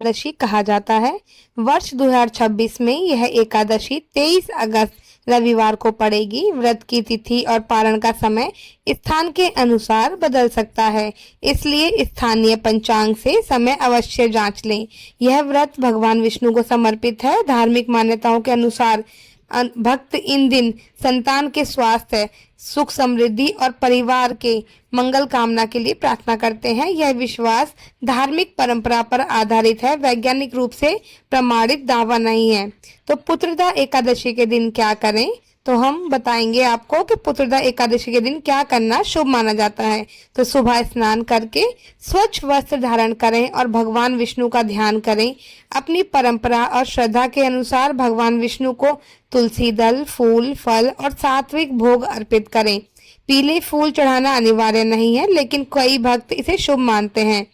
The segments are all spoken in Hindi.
एकादशी कहा जाता है। वर्ष 2026 में यह एकादशी 23 अगस्त रविवार को पड़ेगी। व्रत की तिथि और पारण का समय स्थान के अनुसार बदल सकता है, इसलिए स्थानीय पंचांग से समय अवश्य जांच लें। यह व्रत भगवान विष्णु को समर्पित है। धार्मिक मान्यताओं के अनुसार भक्त इन दिन संतान के स्वास्थ्य, सुख समृद्धि और परिवार के मंगल कामना के लिए प्रार्थना करते हैं। यह विश्वास धार्मिक परंपरा पर आधारित है, वैज्ञानिक रूप से प्रमाणित दावा नहीं है। तो पुत्रदा एकादशी के दिन क्या करें? तो हम बताएंगे आपको कि पुत्रदा एकादशी के दिन क्या करना शुभ माना जाता है। तो सुबह स्नान करके स्वच्छ वस्त्र धारण करें और भगवान विष्णु का ध्यान करें। अपनी परंपरा और श्रद्धा के अनुसार भगवान विष्णु को तुलसी दल, फूल, फल और सात्विक भोग अर्पित करें। पीले फूल चढ़ाना अनिवार्य नहीं है, लेकिन कई भक्त इसे शुभ मानते हैं।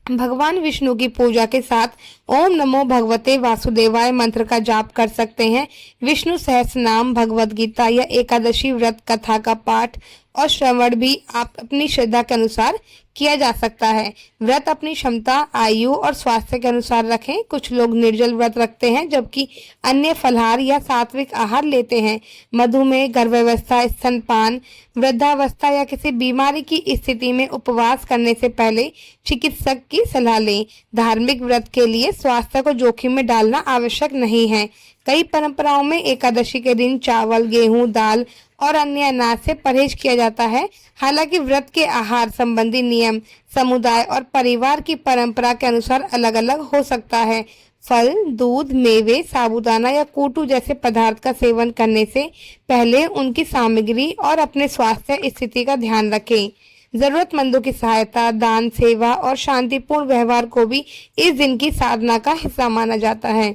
भगवान विष्णु की पूजा के साथ ओम नमो भगवते वासुदेवाय मंत्र का जाप कर सकते हैं। विष्णु सहस्रनाम, भगवद गीता या एकादशी व्रत कथा का पाठ और श्रवण भी आप अपनी श्रद्धा के अनुसार किया जा सकता है। व्रत अपनी क्षमता, आयु और स्वास्थ्य के अनुसार रखें। कुछ लोग निर्जल व्रत रखते हैं, जबकि अन्य फलाहार या सात्विक आहार लेते हैं। मधुमेह, गर्भावस्था, स्तनपान, वृद्धावस्था या किसी बीमारी की स्थिति में उपवास करने से पहले चिकित्सक की सलाह लें। धार्मिक व्रत के लिए स्वास्थ्य को जोखिम में डालना आवश्यक नहीं है। कई परंपराओं में एकादशी के दिन चावल, गेहूं, दाल और अन्य अनाज से परहेज किया जाता है। हालांकि व्रत के आहार संबंधी नियम समुदाय और परिवार की परंपरा के अनुसार अलग अलग हो सकता है। फल, दूध, मेवे, साबूदाना या कूटू जैसे पदार्थ का सेवन करने से पहले उनकी सामग्री और अपने स्वास्थ्य स्थिति का ध्यान रखें। जरूरतमंदों की सहायता, दान, सेवा और शांतिपूर्ण व्यवहार को भी इस दिन की साधना का हिस्सा माना जाता है।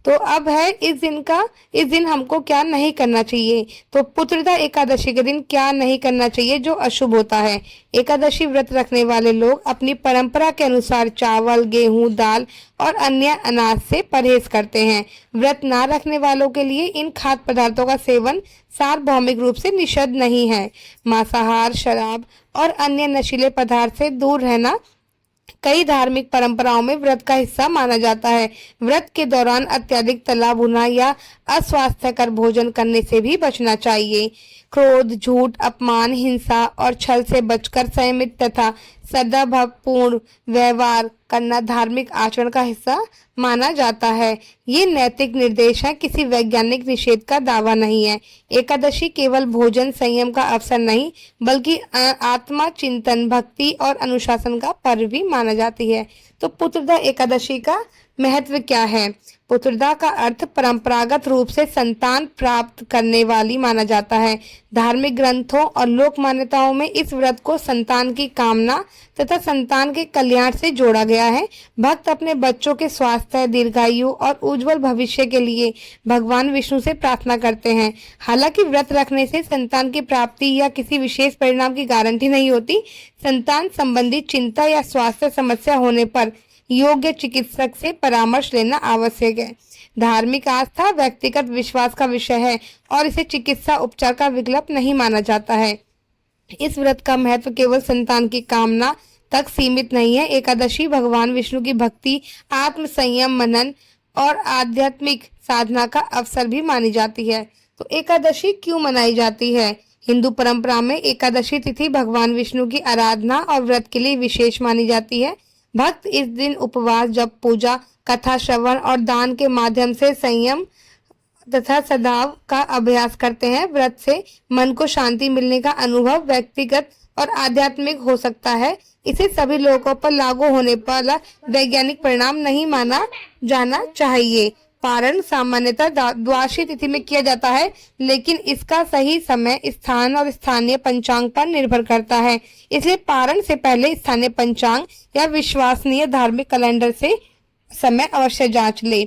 तो अब है इस दिन हमको क्या नहीं करना चाहिए। तो पुत्रदा एकादशी के दिन क्या नहीं करना चाहिए जो अशुभ होता है। एकादशी व्रत रखने वाले लोग अपनी परंपरा के अनुसार चावल, गेहूं, दाल और अन्य अनाज से परहेज करते हैं। व्रत ना रखने वालों के लिए इन खाद्य पदार्थों का सेवन सार्वभौमिक रूप से निषिद्ध नहीं है। मांसाहार, शराब और अन्य नशीले पदार्थ से दूर रहना कई धार्मिक परंपराओं में व्रत का हिस्सा माना जाता है। व्रत के दौरान अत्यधिक तला भुना या अस्वास्थ्यकर भोजन करने से भी बचना चाहिए। क्रोध, झूठ, अपमान, हिंसा और छल से बचकर संयमित तथा सद्भावपूर्ण व्यवहार करना धार्मिक आचरण का हिस्सा माना जाता है। ये नैतिक निर्देश है, किसी वैज्ञानिक निषेध का दावा नहीं है। एकादशी केवल भोजन संयम का अवसर नहीं, बल्कि आत्मा चिंतन, भक्ति और अनुशासन का पर्व भी माना जाती है। तो पुत्रदा एकादशी का महत्व क्या है? पुत्रदा का अर्थ परंपरागत रूप से संतान प्राप्त करने वाली माना जाता है। धार्मिक ग्रंथों और लोक मान्यताओं में इस व्रत को संतान की कामना तथा संतान के कल्याण से जोड़ा गया है। भक्त अपने बच्चों के स्वास्थ्य, दीर्घायु और उज्जवल भविष्य के लिए भगवान विष्णु से प्रार्थना करते हैं। हालांकि व्रत रखने से संतान की प्राप्ति या किसी विशेष परिणाम की गारंटी नहीं होती। संतान संबंधी चिंता या स्वास्थ्य समस्या होने पर योग्य चिकित्सक से परामर्श लेना आवश्यक है। धार्मिक आस्था व्यक्तिगत विश्वास का विषय है और इसे चिकित्सा उपचार का विकल्प नहीं माना जाता है। इस व्रत का महत्व केवल संतान की कामना तक सीमित नहीं है। एकादशी भगवान विष्णु की भक्ति, आत्म संयम, मनन और आध्यात्मिक साधना का अवसर भी मानी जाती है। तो एकादशी क्यों मनाई जाती है? हिंदू परंपरा में एकादशी तिथि भगवान विष्णु की आराधना और व्रत के लिए विशेष मानी जाती है। भक्त इस दिन उपवास, जप, पूजा, कथा श्रवण और दान के माध्यम से संयम तथा सद्भाव का अभ्यास करते हैं। व्रत से मन को शांति मिलने का अनुभव व्यक्तिगत और आध्यात्मिक हो सकता है। इसे सभी लोगों पर लागू होने पर वैज्ञानिक परिणाम नहीं माना जाना चाहिए। पारण सामान्यतः द्वादशी तिथि में किया जाता है, लेकिन इसका सही समय स्थान और स्थानीय पंचांग पर निर्भर करता है। इसलिए पारण से पहले स्थानीय पंचांग या विश्वसनीय धार्मिक कैलेंडर से समय अवश्य जांच ले।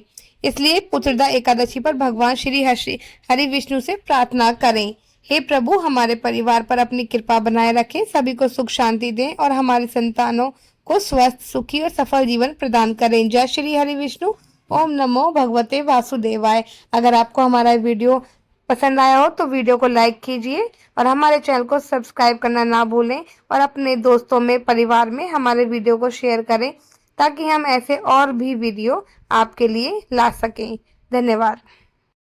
इसलिए पुत्रदा एकादशी पर भगवान श्री हरि विष्णु से प्रार्थना करें। हे प्रभु, हमारे परिवार पर अपनी कृपा बनाए रखें, सभी को सुख शांति दें और हमारे संतानों को स्वस्थ, सुखी और सफल जीवन प्रदान करें। जय श्री हरि विष्णु। ओम नमो भगवते वासुदेवाय। अगर आपको हमारा वीडियो पसंद आया हो तो वीडियो को लाइक कीजिए और हमारे चैनल को सब्सक्राइब करना ना भूलें और अपने दोस्तों में, परिवार में हमारे वीडियो को शेयर करें ताकि हम ऐसे और भी वीडियो आपके लिए ला सकें। धन्यवाद।